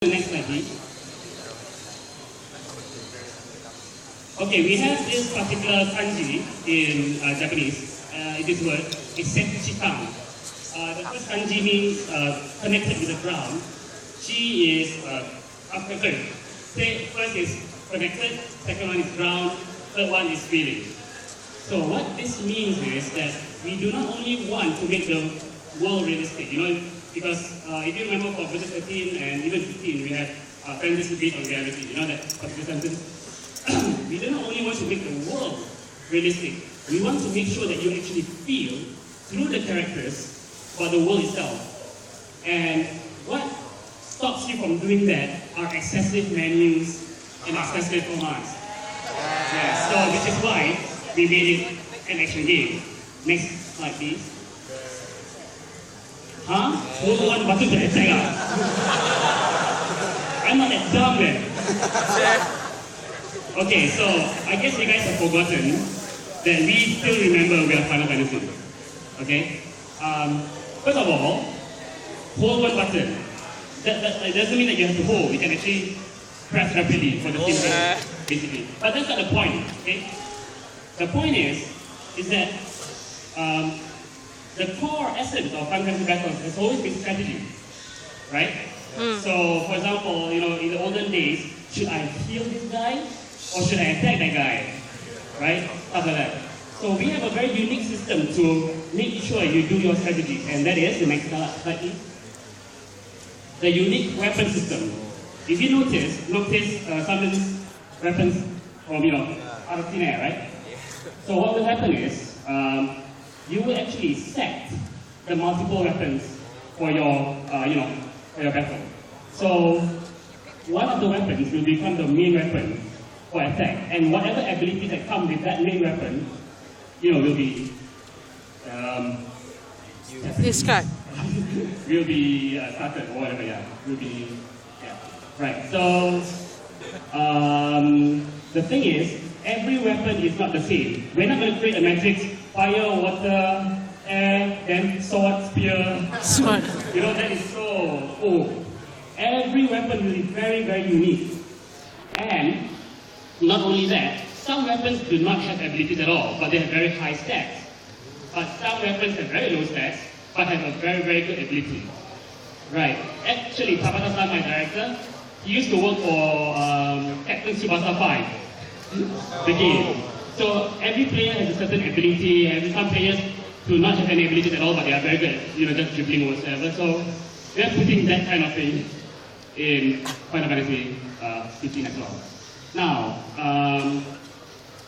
Next slide, please. Okay, we have this particular kanji in Japanese. This word is setchikan. The first kanji means connected with the ground. Chi is first is connected, second one is ground, third one is feeling. So what this means is that we do not only want to make the world realistic, because if you remember for verse 13 and even 15, we have fantasy based on reality, that particular sentence. We do not only want to make the world realistic, we want to make sure that you actually feel through the characters about the world itself. And what stops you from doing that are excessive menus and excessive commands. Yeah, so which is why we made it an action game. Next slide, please. Huh? I'm not that dumb then. Okay, so I guess you guys have forgotten that we still remember we are Final Fantasy. Okay? First of all, hold one button. That doesn't mean that you have to hold. You can actually press rapidly for the same thing, basically. But that's not the point, okay? The point is that the core essence of Final Fantasy battles has always been strategy, right? So, for example, in the olden days, should I heal this guy or should I attack that guy, right? Stuff like that. So we have a very unique system to make sure you do your strategies, and that is the next slide, please. The unique weapon system. If you notice some weapons from out of thin air, right? So what will happen is you will actually set the multiple weapons for your for your battle. So one of the weapons will become the main weapon for attack, and whatever abilities that come with that main weapon, will be discard. will be started or whatever. Will be right. So the thing is, every weapon is not the same. We're not going to create a matrix: fire, water, air, then sword, spear. Sword. That is so old. Every weapon will be very, very unique. And not only that, some weapons do not have abilities at all, but they have very high stats. But some weapons have very low stats, but have a very, very good ability. Right. Actually, Tabata-san, my director, he used to work for Captain Tsubasa 5, the game. So every player has a certain ability, and some players do not have any abilities at all, but they are very good at, just dribbling or whatever. So we are putting that kind of thing in Final Fantasy 15 as well. Now,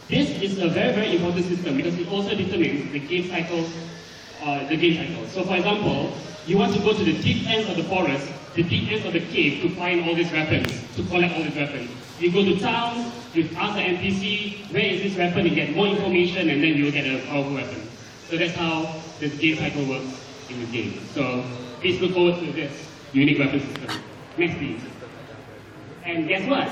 this is a very, very important system because it also determines the game cycle. So, for example, you want to go to the deep ends of the forest, the deep ends of the cave to find all these weapons, to collect all these weapons. You go to town, you ask the NPC, where is this weapon? You get more information, and then you will get a powerful weapon. So that's how this game cycle works in the game. So please look forward to this unique weapon system. Next, please. And guess what?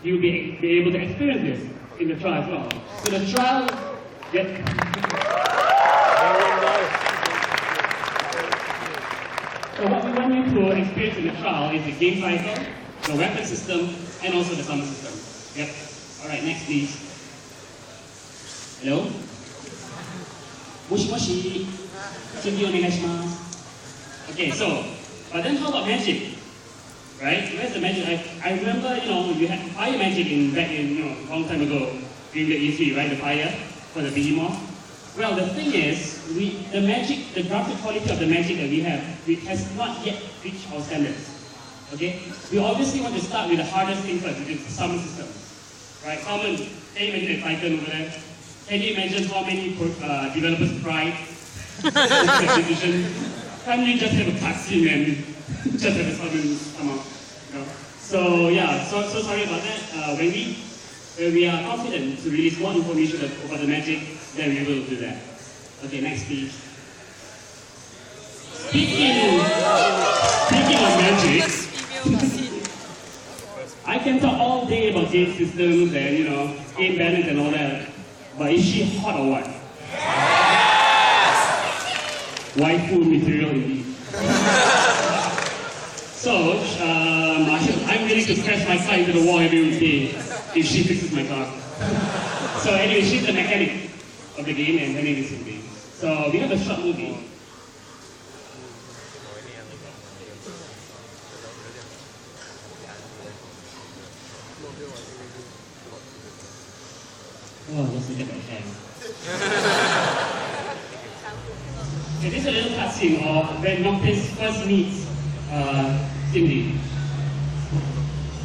You'll be able to experience this in the trial as well. So the trial, So what we want you to experience in the trial is the game cycle, the weapon system, and also the summon system. Yep. All right, next please. Hello? Moshi moshi. Okay, so, but then how about magic? Right? Where's the magic? I remember, you had fire magic back in, a long time ago, during the E3, right? The fire for the behemoth. Well, the thing is, the graphic quality of the magic that we have, has not yet reached our standards. Okay? We obviously want to start with the hardest thing first, which is the summon system. Right? Summon, can you imagine a Titan over there? Can you imagine how many developers cried? Can't you just have a cutscene and just have a summon come out? So yeah, so sorry about that. When we are confident to release more information about the magic, then we will do that. Okay, next please. Speaking of magic, I can talk all day about game systems and game balance and all that. But is she hot or what? Waifu material indeed. So, me to crash my car into the wall every day if she fixes my car. So anyway, she's the mechanic of the game, and her name is Cindy. So we have a short movie. Oh, just look at my hand. Okay, this is a little cutscene of when Noctis first meets Cindy.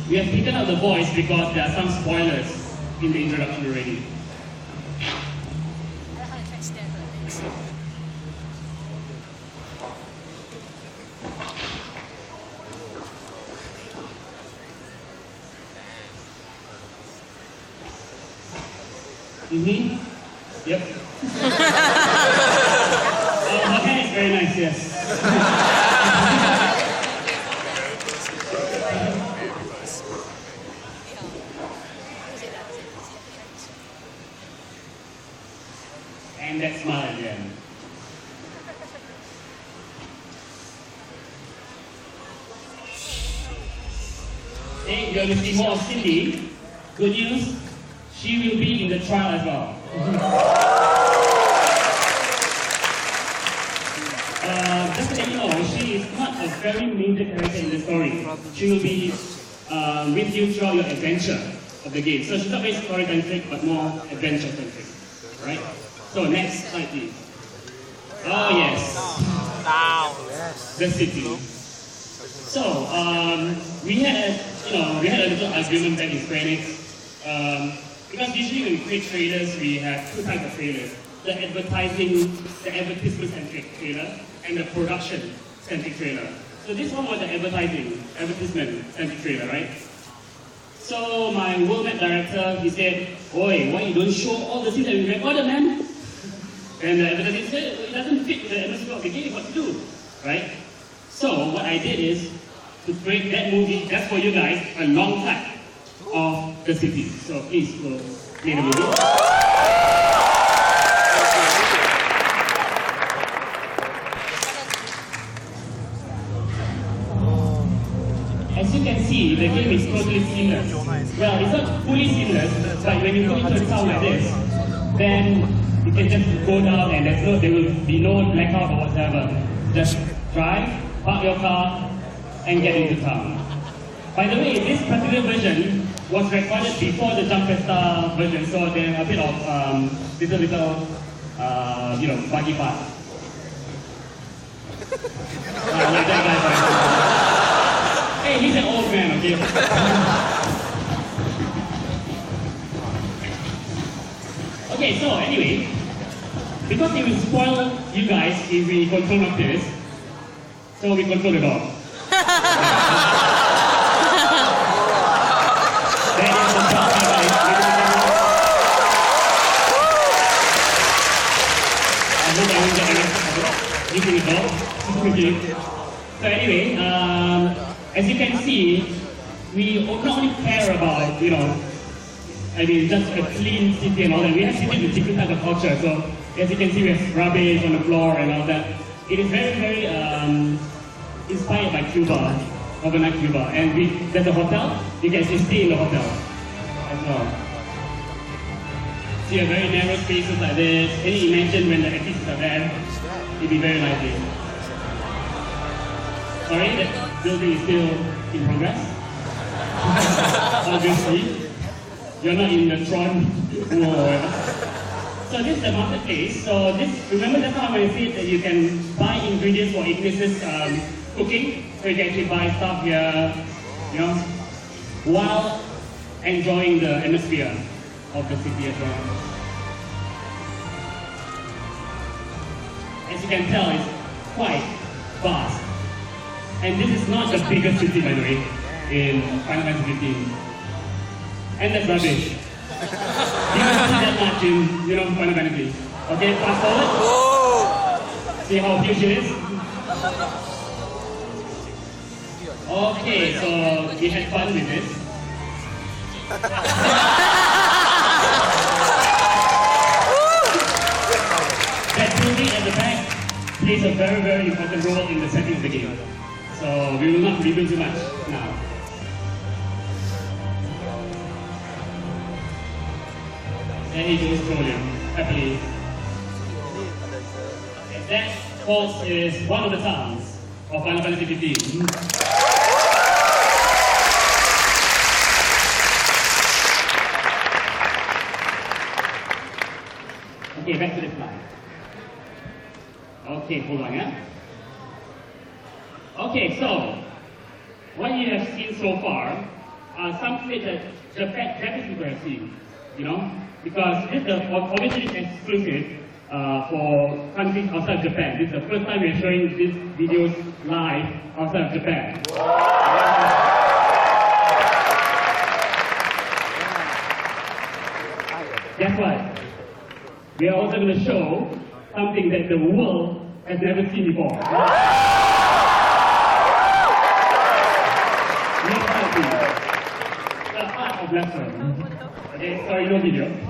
We have taken out the voice because there are some spoilers in the introduction already. Yep. Her hair is very nice, yes. And that smile again. Hey, you're going to see more of Cindy. Good news, she will be in the trial as well. Just to let you know, she is not a very major character in the story. She will be with you throughout your adventure of the game. So she's not very story-centric, but more adventure-centric. Right? So next slide, please. Oh yes. The city. So we had a little argument back in Square Enix. Because usually when we create trailers, we have two types of trailers. The advertisement-centric trailer and the production-centric trailer. So this one was the advertisement-centric trailer, right? So my World Map director, he said, "Oi, why you don't show all the scenes that we recorded, man?" And the advertiser said, "It doesn't fit with the atmosphere of the game, what to do?" Right? So what I did is, to create that movie just for you guys, a long cut of the city. So please go play the movie. As you can see, the game is totally seamless. Well, it's not fully seamless, but when you go into a town like this, then you can just go down and there will be no blackout or whatever. Just drive, park your car, and get into town. By the way, this particular version was recorded before the Jump Festa version, so there are a bit of little buggy parts. Like that guy. Hey, he's an old man, okay? Okay, so anyway, because it will spoil you guys if we control of this, so we control it all. That is the top guys. I hope I won't get arrested using it all. So anyway, as you can see, we not only care about, just a clean city and all that. We have cities with different types of culture. So as you can see, we have rubbish on the floor and all that. It is very, very inspired by Cuba, overnight Cuba. And there's a hotel. You can actually stay in the hotel as well. So you have very narrow spaces like this. Can you imagine when the artists are there? It'd be very lively. Sorry, that building is still in progress. Obviously. You're not in the Tron war. So this is the marketplace. So remember that time I said that you can buy ingredients for Ignis's cooking? So you can actually buy stuff here, while enjoying the atmosphere of the city as well. As you can tell, it's quite vast. And this is not the biggest city, by the way, in Final Fantasy 15. And that's rubbish. You don't see that much in, Final Fantasy. Okay, fast forward. See how huge it is? Okay, so we had fun with this. That building at the back plays a very, very important role in the setting of the game. So we will not reveal too much now. There he goes trolling happily. Okay, that, folks, is one of the sounds of Final Fantasy 15. Okay, back to the slide. Okay, hold on, yeah? Okay, so, what you have seen so far are some things that Japanese people have seen, you know? Because this is obviously exclusive for countries outside Japan. This is the first time we are showing these videos live outside of Japan. Guess what? We are also going to show something that the world has never seen before. The art of wrestling. Okay, sorry, no video.